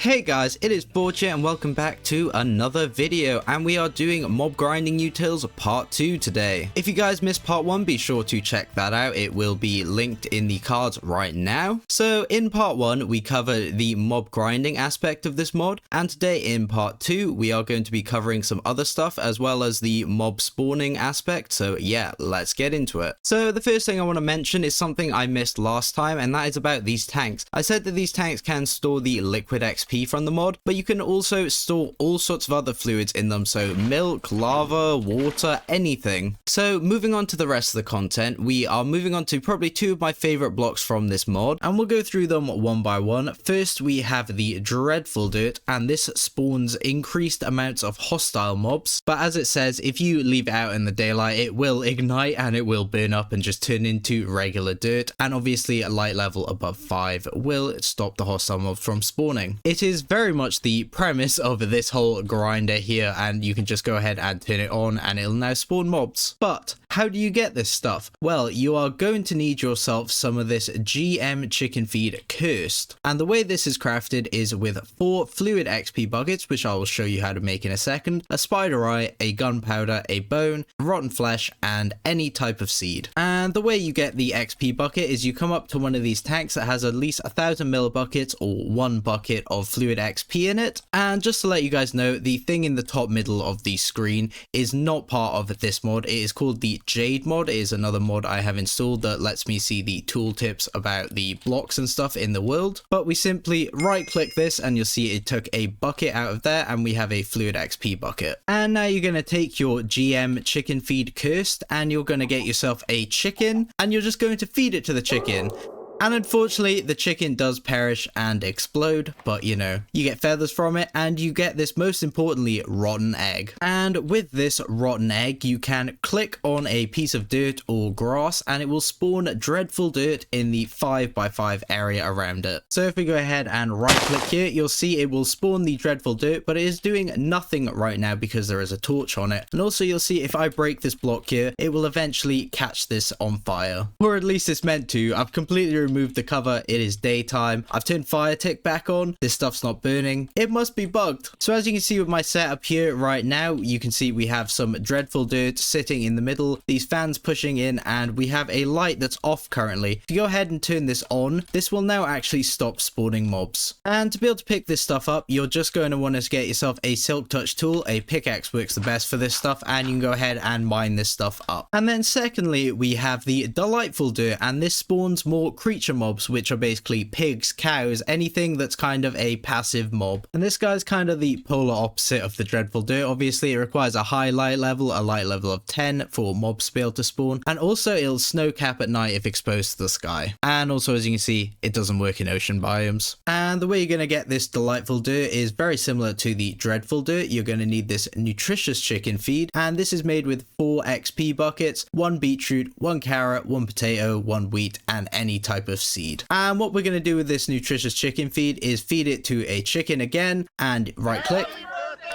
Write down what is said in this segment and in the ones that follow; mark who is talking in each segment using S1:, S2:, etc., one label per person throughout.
S1: Hey guys, it is Borgia and welcome back to another video, and we are doing Mob Grinding Utils Part 2 today. If you guys missed Part 1, be sure to check that out. It will be linked in the cards right now. So in Part 1, we covered the mob grinding aspect of this mod, and today in Part 2, we are going to be covering some other stuff as well as the mob spawning aspect. So yeah, let's get into it. So the first thing I want to mention is something I missed last time, and that is about these tanks. I said that these tanks can store the liquid XP from the mod, but you can also store all sorts of other fluids in them, so milk, lava, water, anything. So moving on to the rest of the content, we are moving on to probably two of my favorite blocks from this mod, and we'll go through them one by one. First, we have the Dreadful Dirt, and this spawns increased amounts of hostile mobs, but as it says, if you leave it out in the daylight, it will ignite and it will burn up and just turn into regular dirt, and obviously a light level above 5 will stop the hostile mobs from spawning. It is very much the premise of this whole grinder here, and you can just go ahead and turn it on and it'll now spawn mobs. But how do you get this stuff? Well, you are going to need yourself some of this GM chicken feed cursed, and the way this is crafted is with 4 fluid XP buckets, which I will show you how to make in a second, a spider eye, a gunpowder, a bone, rotten flesh, and any type of seed. And the way you get the XP bucket is you come up to one of these tanks that has at least 1000 millibuckets or 1 bucket of fluid XP in it. And just to let you guys know, the thing in the top middle of the screen is not part of this mod. It is called the Jade mod. It is another mod I have installed that lets me see the tooltips about the blocks and stuff in the world. But we simply right click this and you'll see it took a bucket out of there, and we have a fluid XP bucket. And now you're going to take your GM chicken feed cursed and you're going to get yourself a chicken, and you're just going to feed it to the chicken. And unfortunately, the chicken does perish and explode, but you know, you get feathers from it, and you get this, most importantly, rotten egg. And with this rotten egg, you can click on a piece of dirt or grass, and it will spawn dreadful dirt in the 5x5 area around it. So if we go ahead and right click here, you'll see it will spawn the dreadful dirt, but it is doing nothing right now because there is a torch on it. And also you'll see if I break this block here, it will eventually catch this on fire. Or at least it's meant to. I've completely removed the cover. It is daytime. I've turned fire tick back on. This stuff's not burning. It must be bugged. So as you can see with my setup here right now, you can see we have some dreadful dirt sitting in the middle, these fans pushing in, and we have a light that's off currently. If you go ahead and turn this on, this will now actually stop spawning mobs. And to be able to pick this stuff up, you're just going to want to get yourself a silk touch tool. A pickaxe works the best for this stuff, and you can go ahead and mine this stuff up. And then secondly, we have the delightful dirt, and this spawns more creature mobs, which are basically pigs, cows, anything that's kind of a passive mob. And this guy's kind of the polar opposite of the dreadful dirt. Obviously it requires a high light level, a light level of 10 for mobs to be able to spawn, and also it'll snow cap at night if exposed to the sky. And also, as you can see, it doesn't work in ocean biomes. And the way you're going to get this delightful dirt is very similar to the dreadful dirt. You're going to need this nutritious chicken feed, and this is made with 4 XP buckets, 1 beetroot, 1 carrot, 1 potato, 1 wheat, and any type of seed. And what we're going to do with this nutritious chicken feed is feed it to a chicken again and right click.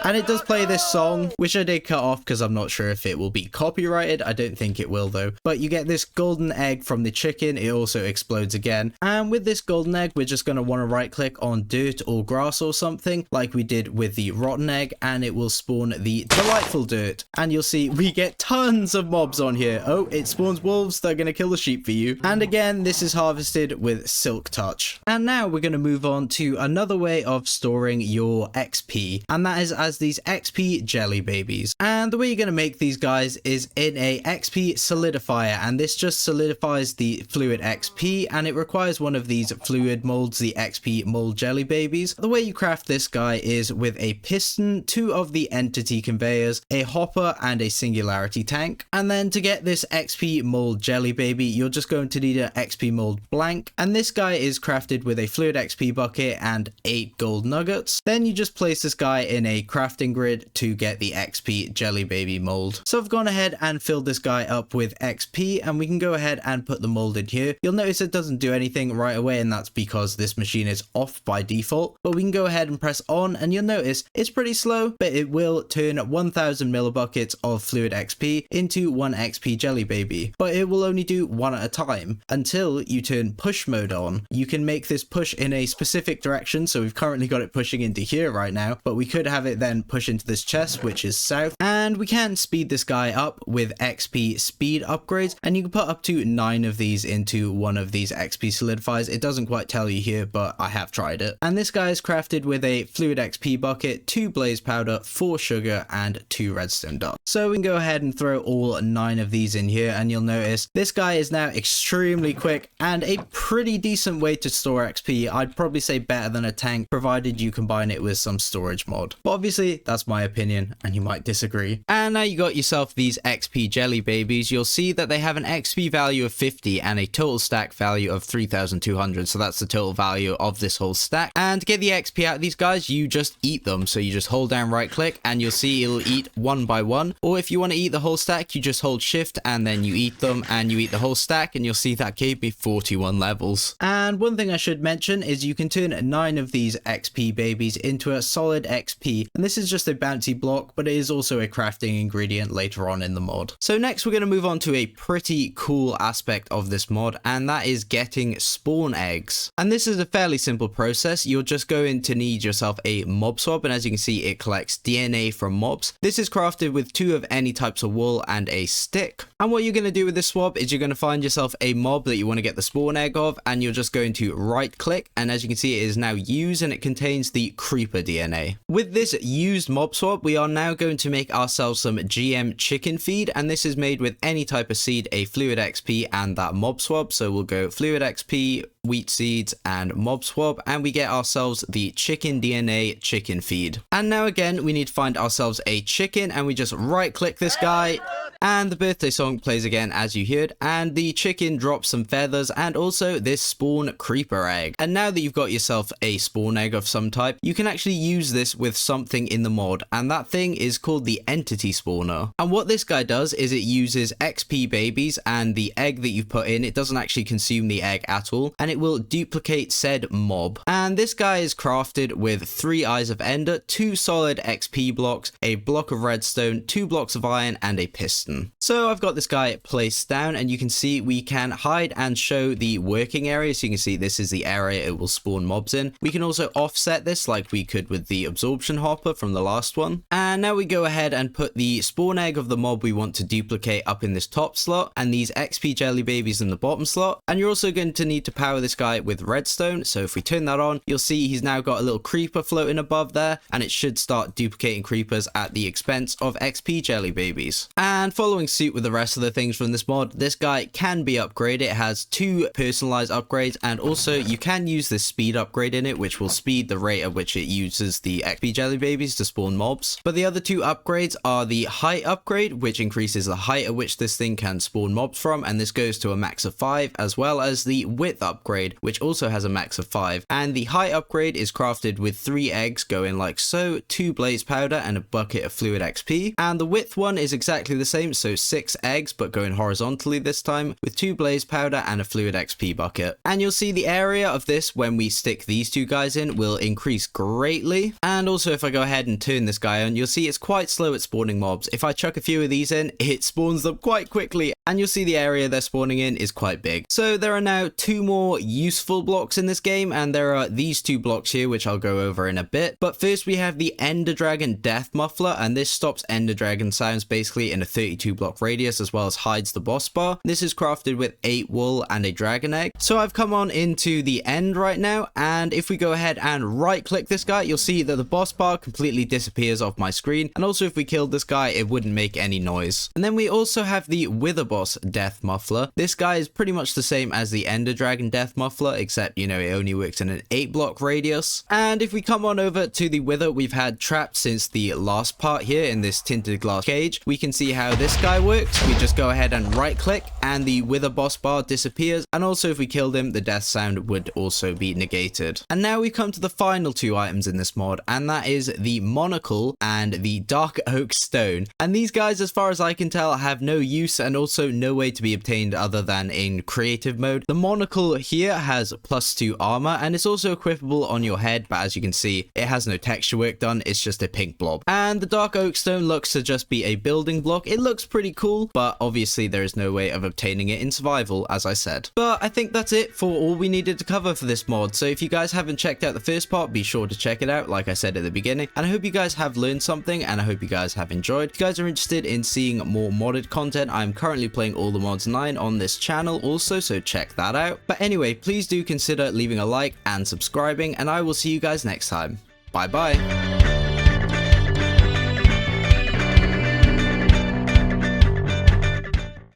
S1: And it does play this song, which I did cut off because I'm not sure if it will be copyrighted. I don't think it will though. But you get this golden egg from the chicken. It also explodes again. And with this golden egg, we're just going to want to right click on dirt or grass or something like we did with the rotten egg, and it will spawn the delightful dirt. And you'll see we get tons of mobs on here. Oh, it spawns wolves. They're going to kill the sheep for you. And again, this is harvested with silk touch. And now we're going to move on to another way of storing your XP, and that is as these XP jelly babies. And the way you're going to make these guys is in a XP solidifier, and this just solidifies the fluid XP, and it requires one of these fluid molds, the XP mold jelly babies. The way you craft this guy is with a piston, 2 of the entity conveyors, a hopper, and a singularity tank. And then to get this XP mold jelly baby, you're just going to need an XP mold blank, and this guy is crafted with a fluid XP bucket and 8 gold nuggets. Then you just place this guy in a craft crafting grid to get the XP Jelly Baby mold. So I've gone ahead and filled this guy up with XP, and we can go ahead and put the mold in here. You'll notice it doesn't do anything right away, and that's because this machine is off by default, but we can go ahead and press on, and you'll notice it's pretty slow, but it will turn 1000 millibuckets of fluid XP into 1 XP Jelly Baby, but it will only do one at a time until you turn push mode on. You can make this push in a specific direction, so we've currently got it pushing into here right now, but we could have it then push into this chest, which is south, and we can speed this guy up with XP speed upgrades, and you can put up to 9 of these into one of these XP solidifiers. It doesn't quite tell you here, but I have tried it. And this guy is crafted with a fluid XP bucket, 2 blaze powder, 4 sugar, and 2 redstone dust. So we can go ahead and throw all 9 of these in here, and you'll notice this guy is now extremely quick and a pretty decent way to store XP. I'd probably say better than a tank, provided you combine it with some storage mod. But obviously that's my opinion, and you might disagree. And now you got yourself these XP Jelly Babies. You'll see that they have an XP value of 50 and a total stack value of 3200, so that's the total value of this whole stack. And to get the XP out of these guys, you just eat them. So you just hold down right click and you'll see it'll eat one by one, or if you want to eat the whole stack, you just hold shift and then you eat them, and you eat the whole stack, and you'll see that gave me 41 levels. And one thing I should mention is you can turn 9 of these XP babies into a solid XP, and this is just a bouncy block, but it is also a crafting ingredient later on in the mod. So next we're going to move on to a pretty cool aspect of this mod, and that is getting spawn eggs. And this is a fairly simple process. You're just going to need yourself a mob swab, and as you can see, it collects DNA from mobs. This is crafted with 2 of any types of wool and a stick. And what you're going to do with this swab is you're going to find yourself a mob that you want to get the spawn egg of, and you're just going to right click, and as you can see, it is now used and it contains the creeper DNA. With this used mob swab, we are now going to make ourselves some GM chicken feed, and this is made with any type of seed, a fluid XP, and that mob swab. So we'll go fluid XP, wheat seeds, and mob swab, and we get ourselves the chicken DNA chicken feed. And now again, we need to find ourselves a chicken, and we just right click this guy, and the birthday song plays again as you heard, and the chicken drops some feathers and also this spawn creeper egg. And now that you've got yourself a spawn egg of some type, you can actually use this with something in the mod, and that thing is called the entity spawner. And what this guy does is it uses XP babies, and the egg that you've put in, it doesn't actually consume the egg at all, and it will duplicate said mob. And this guy is crafted with 3 eyes of ender, 2 solid XP blocks, a block of redstone, 2 blocks of iron, and a piston. So I've got this guy placed down, and you can see we can hide and show the working area. So you can see this is the area it will spawn mobs in. We can also offset this like we could with the absorption hopper from the last one. And now we go ahead and put the spawn egg of the mob we want to duplicate up in this top slot, and these XP jelly babies in the bottom slot. And you're also going to need to power this guy with redstone. So if we turn that on, you'll see he's now got a little creeper floating above there, and it should start duplicating creepers at the expense of XP jelly babies. And following suit with the rest of the things from this mod, this guy can be upgraded. It has 2 personalized upgrades, and also you can use this speed upgrade in it, which will speed the rate at which it uses the XP jelly babies to spawn mobs. But the other 2 upgrades are the height upgrade, which increases the height at which this thing can spawn mobs from, and this goes to a max of 5, as well as the width upgrade, which also has a max of 5. And the height upgrade is crafted with 3 eggs going like so, 2 blaze powder, and a bucket of fluid XP. And the width one is exactly the same, so 6 eggs, but going horizontally this time, with 2 blaze powder and a fluid XP bucket. And you'll see the area of this when we stick these 2 guys in will increase greatly. And also if I go ahead and turn this guy on, you'll see it's quite slow at spawning mobs. If I chuck a few of these in, it spawns them quite quickly, and you'll see the area they're spawning in is quite big. So there are now 2 more useful blocks in this game, and there are these 2 blocks here, which I'll go over in a bit. But first we have the Ender Dragon Death Muffler, and this stops Ender Dragon sounds basically in a 32 block radius, as well as hides the boss bar. This is crafted with 8 wool and a dragon egg. So I've come on into the end right now, and if we go ahead and right click this guy, you'll see that the boss bar completely disappears off my screen, and also if we killed this guy, it wouldn't make any noise. And then we also have the Wither Boss Death Muffler. This guy is pretty much the same as the Ender Dragon Death death muffler, except, you know, it only works in an 8-block radius. And if we come on over to the wither we've had trapped since the last part here in this tinted glass cage, we can see how this guy works. We just go ahead and right click and the wither boss bar disappears, and also if we killed him, the death sound would also be negated. And now we come to the final 2 items in this mod, and that is the Monocle and the Dark Oak Stone. And these guys, as far as I can tell, have no use and also no way to be obtained other than in creative mode. The Monocle here has +2 armor, and it's also equipable on your head, but as you can see, it has no texture work done, it's just a pink blob. And the Dark Oak Stone looks to just be a building block. It looks pretty cool, but obviously there is no way of obtaining it in survival, as I said. But I think that's it for all we needed to cover for this mod. So if you guys haven't checked out the first part, be sure to check it out, like I said at the beginning. And I hope you guys have learned something, and I hope you guys have enjoyed. If you guys are interested in seeing more modded content, I'm currently playing all the mods 9 on this channel also, so check that out. But anyway, please do consider leaving a like and subscribing, and I will see you guys next time. Bye bye.